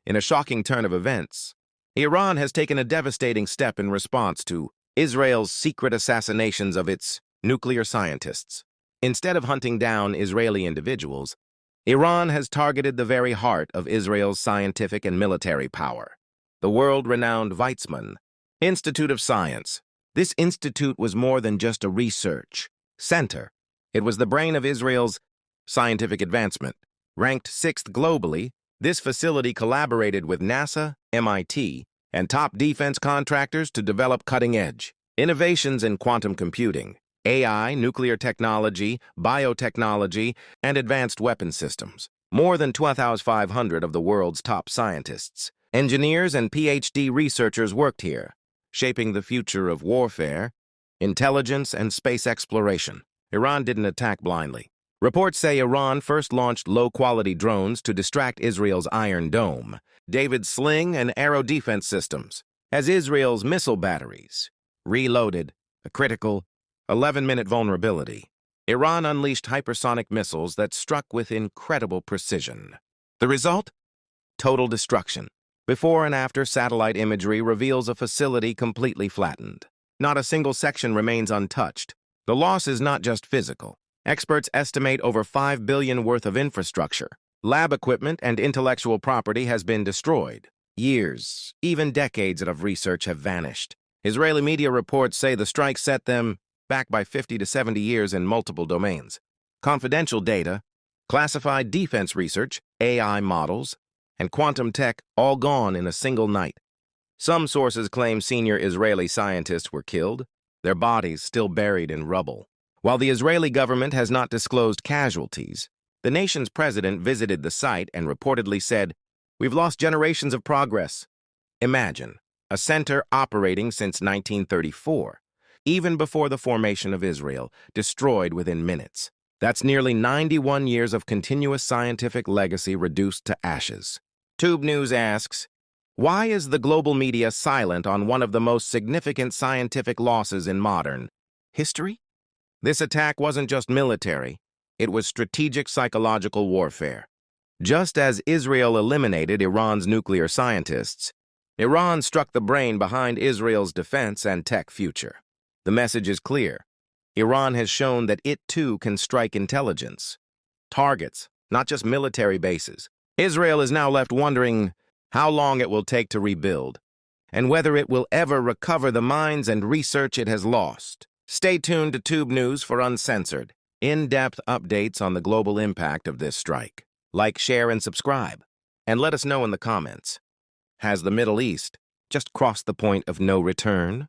In a shocking turn of events, Iran has taken a devastating step in response to Israel's secret assassinations of its nuclear scientists. Instead of hunting down Israeli individuals, Iran has targeted the very heart of Israel's scientific and military power, the world-renowned Weizmann Institute of Science. This institute was more than just a research center. It was the brain of Israel's scientific advancement. Ranked 6th globally, this facility collaborated with NASA, MIT, and top defense contractors to develop cutting-edge innovations in quantum computing, AI, nuclear technology, biotechnology, and advanced weapon systems. More than 12,500 of the world's top scientists, engineers, and PhD researchers worked here, shaping the future of warfare, intelligence, and space exploration. Iran didn't attack blindly. Reports say Iran first launched low-quality drones to distract Israel's Iron Dome, David's Sling, and Arrow defense systems, as Israel's missile batteries reloaded, a critical 11-minute vulnerability. Iran unleashed hypersonic missiles that struck with incredible precision. The result? Total destruction. Before and after satellite imagery reveals a facility completely flattened. Not a single section remains untouched. The loss is not just physical. Experts estimate over $5 billion worth of infrastructure. Lab equipment and intellectual property has been destroyed. Years, even decades of research have vanished. Israeli media reports say the strike set them back by 50 to 70 years in multiple domains. Confidential data, classified defense research, AI models, and quantum tech all gone in a single night. Some sources claim senior Israeli scientists were killed, their bodies still buried in rubble. While the Israeli government has not disclosed casualties, the nation's president visited the site and reportedly said, "We've lost generations of progress." Imagine, a center operating since 1934, even before the formation of Israel, destroyed within minutes. That's nearly 91 years of continuous scientific legacy reduced to ashes. Tube News asks, why is the global media silent on one of the most significant scientific losses in modern history? This attack wasn't just military, it was strategic psychological warfare. Just as Israel eliminated Iran's nuclear scientists, Iran struck the brain behind Israel's defense and tech future. The message is clear. Iran has shown that it too can strike intelligence. Targets, not just military bases. Israel is now left wondering how long it will take to rebuild, and whether it will ever recover the minds and research it has lost. Stay tuned to Tube News for uncensored, in-depth updates on the global impact of this strike. Like, share, and subscribe. And let us know in the comments. Has the Middle East just crossed the point of no return?